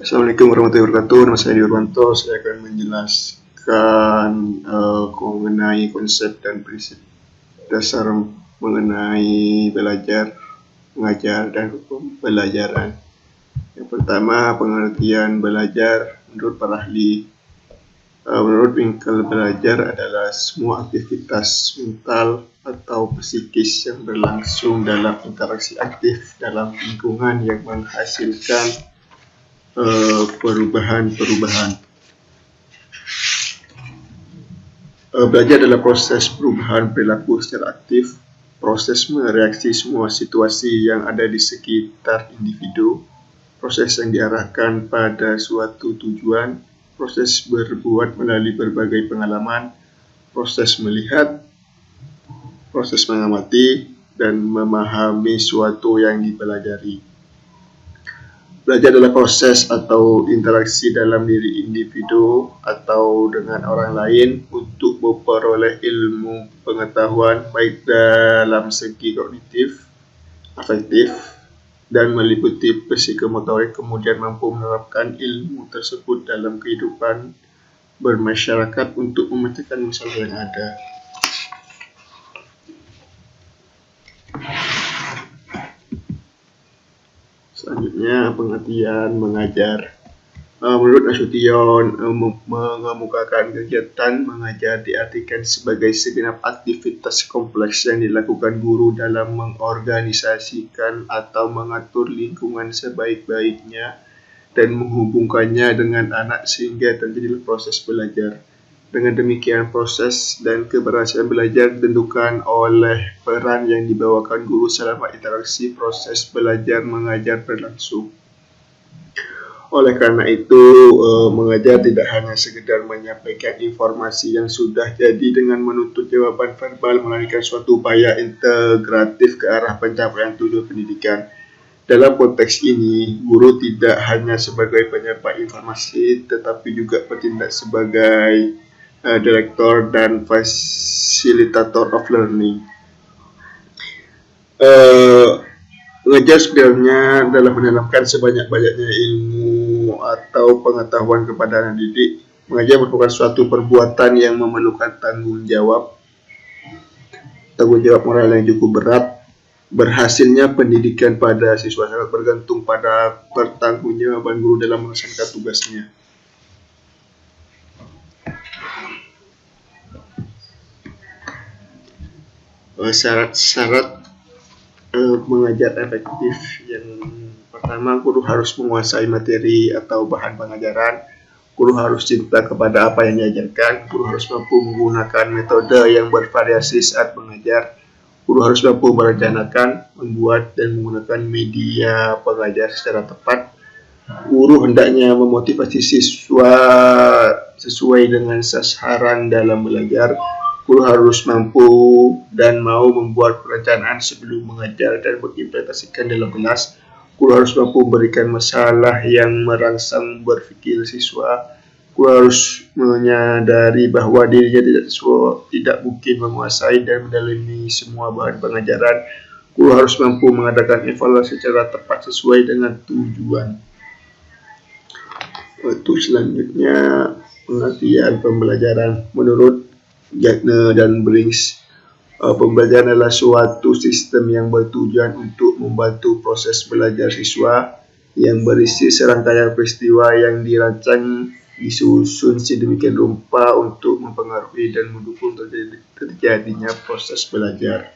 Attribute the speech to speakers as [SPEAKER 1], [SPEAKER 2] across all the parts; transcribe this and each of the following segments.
[SPEAKER 1] Assalamualaikum warahmatullahi wabarakatuh. Nama saya Dirwanto. Saya akan menjelaskan mengenai konsep dan prinsip dasar mengenai belajar, mengajar, dan pembelajaran. Yang pertama, pengertian belajar menurut para ahli. Menurut bingkai belajar adalah semua aktivitas mental atau psikis yang berlangsung dalam interaksi aktif dalam lingkungan yang menghasilkan perubahan-perubahan. Belajar adalah proses perubahan perilaku secara aktif, proses mereaksi semua situasi yang ada di sekitar individu, proses yang diarahkan pada suatu tujuan, proses berbuat melalui berbagai pengalaman, proses melihat, proses mengamati, dan memahami suatu yang dipelajari. Belajar adalah proses atau interaksi dalam diri individu atau dengan orang lain untuk memperoleh ilmu pengetahuan baik dalam segi kognitif, afektif, dan meliputi psikomotorik, kemudian mampu menerapkan ilmu tersebut dalam kehidupan bermasyarakat untuk memecahkan masalah yang ada. Selanjutnya, pengertian mengajar. Menurut Nasution, mengemukakan kegiatan mengajar diartikan sebagai segenap aktivitas kompleks yang dilakukan guru dalam mengorganisasikan atau mengatur lingkungan sebaik-baiknya dan menghubungkannya dengan anak sehingga terjadi proses belajar. Dengan demikian, proses dan keberhasilan belajar ditentukan oleh peran yang dibawakan guru selama interaksi proses belajar mengajar berlangsung. Oleh karena itu, mengajar tidak hanya sekedar menyampaikan informasi yang sudah jadi dengan menuntut jawaban verbal, melainkan suatu upaya integratif ke arah pencapaian tujuan pendidikan. Dalam konteks ini, guru tidak hanya sebagai penyerap informasi, tetapi juga bertindak sebagai direktur dan fasilitator of learning. Mengajar sebenarnya adalah menanamkan sebanyak-banyaknya ilmu atau pengetahuan kepada anak didik. Mengajar merupakan suatu perbuatan yang memerlukan tanggung jawab moral yang cukup berat. Berhasilnya pendidikan pada siswa sangat bergantung pada pertanggungjawaban guru dalam melaksanakan tugasnya. Syarat-syarat mengajar efektif. Yang pertama, guru harus menguasai materi atau bahan pengajaran. Guru harus cinta kepada apa yang diajarkan. Guru harus mampu menggunakan metode yang bervariasi saat mengajar. Guru harus mampu merencanakan, membuat, dan menggunakan media pengajar secara tepat. Guru hendaknya memotivasi siswa sesuai dengan sasaran dalam belajar. Guru harus mampu dan mau membuat perencanaan sebelum mengajar dan mengimplementasikan dalam kelas. Guru harus mampu memberikan masalah yang merangsang berpikir siswa. Guru harus menyadari bahwa dirinya tidak mungkin menguasai dan mendalami semua bahan pengajaran. Guru harus mampu mengadakan evaluasi secara tepat sesuai dengan tujuan. Untuk selanjutnya, pengertian pembelajaran. Menurut Gardner dan Briggs, pembelajaran adalah suatu sistem yang bertujuan untuk membantu proses belajar siswa yang berisi serangkaian peristiwa yang dirancang disusun sedemikian rupa untuk mempengaruhi dan mendukung terjadinya proses belajar.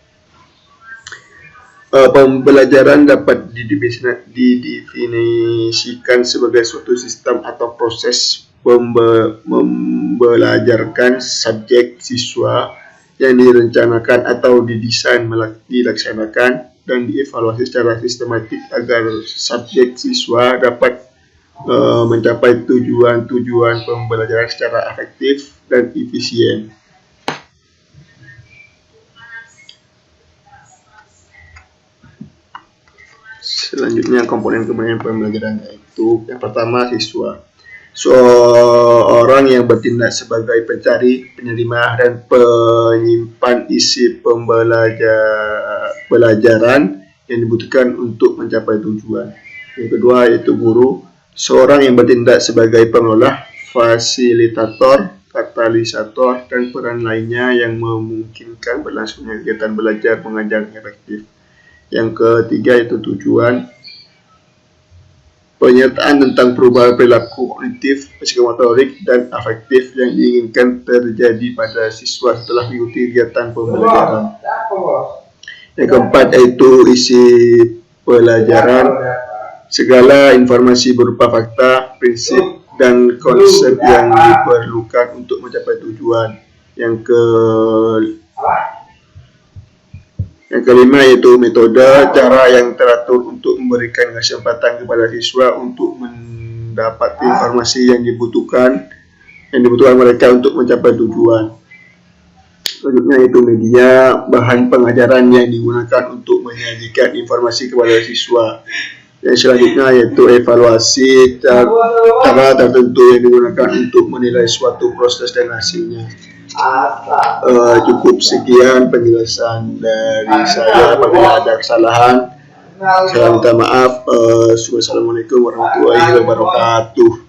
[SPEAKER 1] Pembelajaran dapat didefinisikan sebagai suatu sistem atau proses membelajarkan subjek siswa yang direncanakan atau didesain dilaksanakan dan dievaluasi secara sistematik agar subjek siswa dapat mencapai tujuan-tujuan pembelajaran secara efektif dan efisien. Selanjutnya, komponen-komponen pembelajaran yaitu yang pertama, siswa. Seorang yang bertindak sebagai pencari, penerima, dan penyimpan isi pembelajaran yang dibutuhkan untuk mencapai tujuan. Yang kedua yaitu guru. Seorang yang bertindak sebagai pengolah, fasilitator, katalisator, dan peran lainnya yang memungkinkan berlangsungnya kegiatan belajar mengajar yang efektif. Yang ketiga yaitu tujuan. Penyertaan tentang perubahan perilaku kognitif, psikomotorik, dan afektif yang diinginkan terjadi pada siswa setelah mengikuti kegiatan pembelajaran. Yang keempat yaitu isi pelajaran. Segala informasi berupa fakta, prinsip, dan konsep yang diperlukan untuk mencapai tujuan. Yang kelima yaitu metode, cara yang teratur untuk memberikan kesempatan kepada siswa untuk mendapat informasi yang dibutuhkan mereka untuk mencapai tujuan. Selanjutnya yaitu media, bahan pengajaran yang digunakan untuk menyajikan informasi kepada siswa. Yang selanjutnya yaitu evaluasi, cara tertentu yang digunakan untuk menilai suatu proses dan hasilnya. Cukup sekian penjelasan dari saya. Apabila ada kesalahan, saya minta maaf. Wassalamualaikum warahmatullahi wabarakatuh.